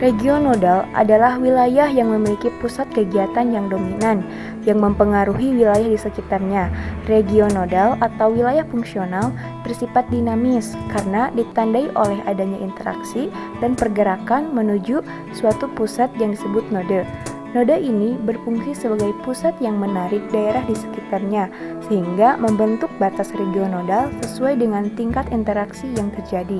Regionodal adalah wilayah yang memiliki pusat kegiatan yang dominan, yang mempengaruhi wilayah di sekitarnya. Regionodal atau wilayah fungsional bersifat dinamis karena ditandai oleh adanya interaksi dan pergerakan menuju suatu pusat yang disebut node. Node ini berfungsi sebagai pusat yang menarik daerah di sekitarnya, sehingga membentuk batas regionodal sesuai dengan tingkat interaksi yang terjadi.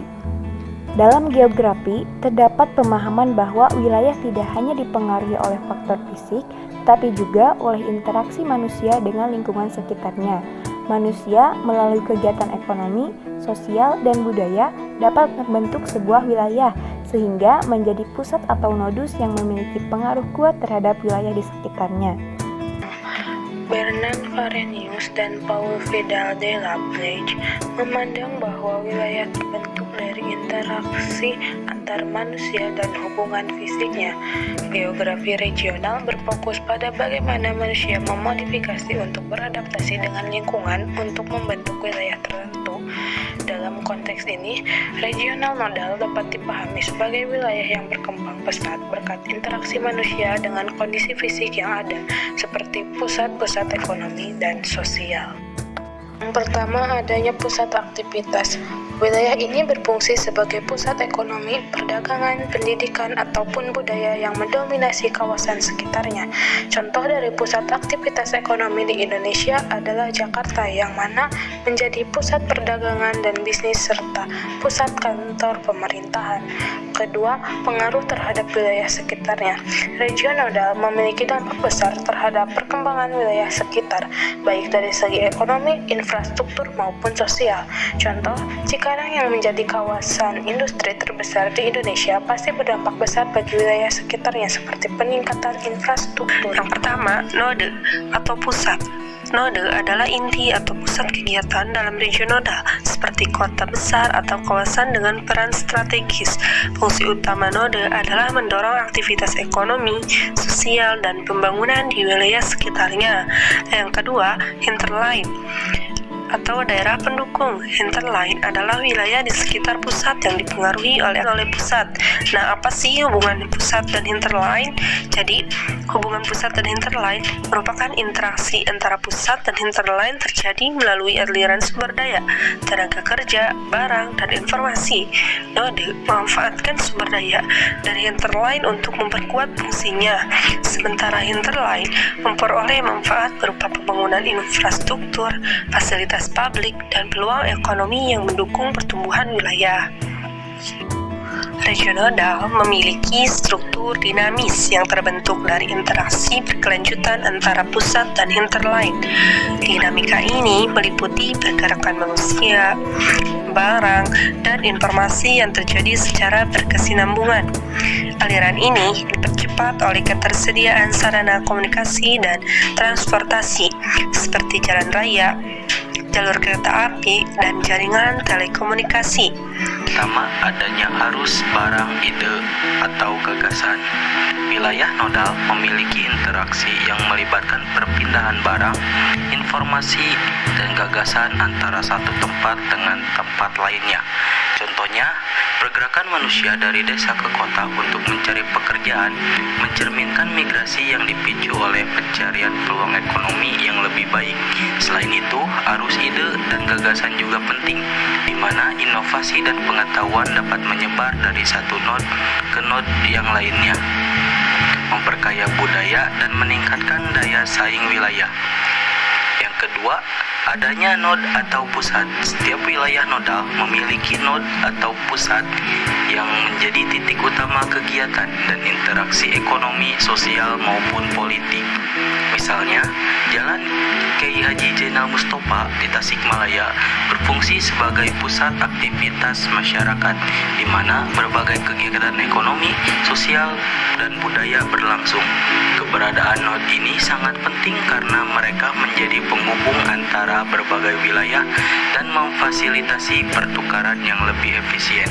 Dalam geografi, terdapat pemahaman bahwa wilayah tidak hanya dipengaruhi oleh faktor fisik, tetapi juga oleh interaksi manusia dengan lingkungan sekitarnya. Manusia melalui kegiatan ekonomi, sosial, dan budaya dapat membentuk sebuah wilayah, sehingga menjadi pusat atau nodus yang memiliki pengaruh kuat terhadap wilayah di sekitarnya. Bernard Farenius dan Paul Vidal de la Plage memandang bahwa wilayah terbentuk dari interaksi antar manusia dan hubungan fisiknya. Geografi regional berfokus pada bagaimana manusia memodifikasi untuk beradaptasi dengan lingkungan untuk membentuk wilayah tertentu. Dalam konteks ini, regional nodal dapat dipahami sebagai wilayah yang berkembang pesat berkat interaksi manusia dengan kondisi fisik yang ada, seperti pusat-pusat ekonomi dan sosial. Yang pertama, adanya pusat aktivitas. Wilayah ini berfungsi sebagai pusat ekonomi, perdagangan, pendidikan, ataupun budaya yang mendominasi kawasan sekitarnya. Contoh dari pusat aktivitas ekonomi di Indonesia adalah Jakarta, yang mana menjadi pusat perdagangan dan bisnis serta pusat kantor pemerintahan. Kedua, pengaruh terhadap wilayah sekitarnya. Regionodal memiliki dampak besar terhadap perkembangan wilayah sekitar, baik dari segi ekonomi, infrastruktur, maupun sosial. Contoh, Cikarang yang menjadi kawasan industri terbesar di Indonesia pasti berdampak besar bagi wilayah sekitarnya seperti peningkatan infrastruktur. Yang pertama, node atau pusat. Node adalah inti atau pusat kegiatan dalam regionodal, seperti kota besar atau kawasan dengan peran strategis. Fungsi utama node adalah mendorong aktivitas ekonomi, sosial, dan pembangunan di wilayah sekitarnya. Yang kedua, hinterland atau daerah pendukung. Hinterland adalah wilayah di sekitar pusat yang dipengaruhi oleh pusat. Nah, apa sih hubungan pusat dan hinterland? Jadi, hubungan pusat dan hinterland merupakan interaksi antara pusat dan hinterland terjadi melalui aliran sumber daya, tenaga kerja, barang, dan informasi. Node memanfaatkan sumber daya dari hinterland untuk memperkuat fungsinya, sementara hinterland memperoleh manfaat berupa pembangunan infrastruktur, fasilitas publik, dan peluang ekonomi yang mendukung pertumbuhan wilayah. Regionodal memiliki struktur dinamis yang terbentuk dari interaksi berkelanjutan antara pusat dan hinterland. Dinamika ini meliputi pergerakan manusia, barang, dan informasi yang terjadi secara berkesinambungan. Aliran ini dipercepat oleh ketersediaan sarana komunikasi dan transportasi seperti jalan raya, jalur kereta api, dan jaringan telekomunikasi. Pertama, adanya arus barang, ide, atau gagasan. Wilayah nodal memiliki interaksi yang melibatkan perpindahan barang, informasi, dan gagasan antara satu tempat dengan tempat lainnya. Contohnya, pergerakan manusia dari desa ke kota untuk mencari pekerjaan mencerminkan migrasi yang dipicu oleh pencarian peluang ekonomi yang lebih baik. Selain itu, arus ide dan gagasan juga penting, di mana inovasi dan pengetahuan dapat menyebar dari satu node ke node yang lainnya, memperkaya budaya dan meningkatkan daya saing wilayah. Yang kedua, adanya node atau pusat. Setiap wilayah nodal memiliki node atau pusat yang menjadi titik utama kegiatan dan interaksi ekonomi, sosial, maupun politik. Misalnya, Jalan Kiai Haji Zainal Mustofa di Tasikmalaya berfungsi sebagai pusat aktivitas masyarakat, di mana berbagai kegiatan ekonomi, sosial, dan budaya berlangsung. Keberadaan node ini sangat penting karena mereka menjadi penghubung antara berbagai wilayah dan memfasilitasi pertukaran yang lebih efisien.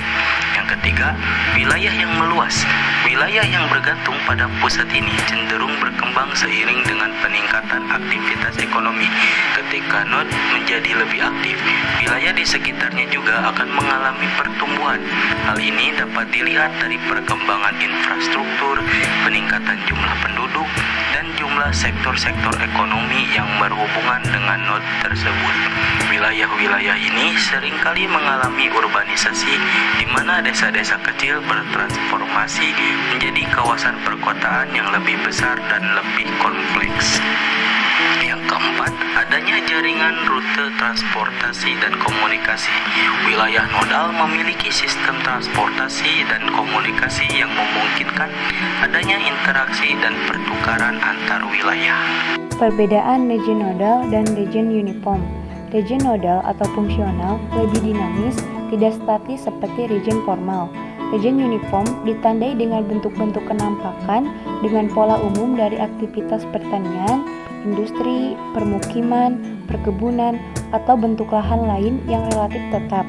Yang ketiga, wilayah yang meluas. Wilayah yang bergantung pada pusat ini cenderung berkembang seiring dengan peningkatan aktivitas ekonomi. ketika node menjadi lebih aktif, wilayah di sekitarnya juga akan mengalami pertumbuhan. Hal ini dapat dilihat dari perkembangan infrastruktur, peningkatan jumlah penduduk, dan jumlah sektor-sektor ekonomi yang berhubungan dengan node tersebut. Wilayah-wilayah ini seringkali mengalami urbanisasi, di mana desa-desa kecil bertransformasi menjadi kawasan perkotaan yang lebih besar dan lebih kompleks. Yang keempat, adanya jaringan rute transportasi dan komunikasi. Wilayah nodal memiliki sistem transportasi dan komunikasi yang memungkinkan adanya interaksi dan pertukaran antar wilayah. Perbedaan region nodal dan region uniform. Region nodal atau fungsional lebih dinamis, tidak statis seperti region formal. Region uniform ditandai dengan bentuk-bentuk kenampakan dengan pola umum dari aktivitas pertanian, industri, permukiman, perkebunan, atau bentuk lahan lain yang relatif tetap.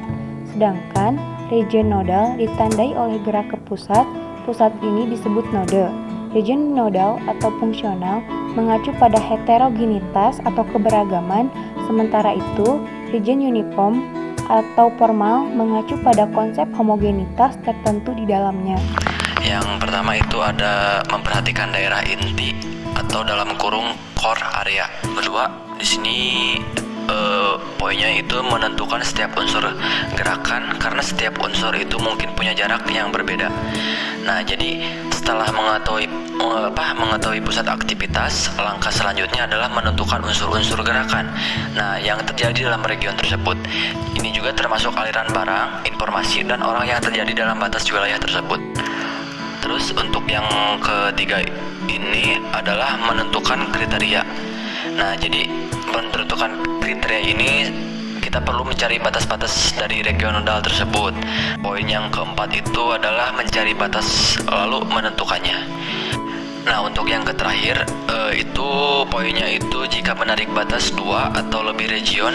Sedangkan region nodal ditandai oleh gerak ke pusat ini disebut node. Region nodal atau fungsional mengacu pada heterogenitas atau keberagaman, sementara itu region uniform atau formal mengacu pada konsep homogenitas tertentu di dalamnya. Yang pertama itu ada memperhatikan daerah inti atau dalam kurung core area. Kedua, di sini poinnya itu menentukan setiap unsur gerakan karena setiap unsur itu mungkin punya jarak yang berbeda. Nah, jadi setelah mengetahui pusat aktivitas, langkah selanjutnya adalah menentukan unsur-unsur gerakan. Nah, yang terjadi dalam region tersebut. Ini juga termasuk aliran barang, informasi, dan orang yang terjadi dalam batas wilayah tersebut. Terus untuk yang ketiga ini adalah menentukan kriteria. Nah, jadi menentukan kriteria ini kita perlu mencari batas-batas dari region nodal tersebut. Poin yang keempat itu adalah mencari batas lalu menentukannya. Nah, untuk yang terakhir itu poinnya itu jika menarik batas 2 atau lebih region,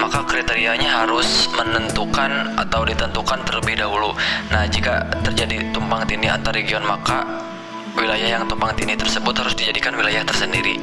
maka kriterianya harus menentukan atau ditentukan terlebih dahulu. Nah, jika terjadi tumpang tindih antar region, maka wilayah yang tumpang tindih tersebut harus dijadikan wilayah tersendiri.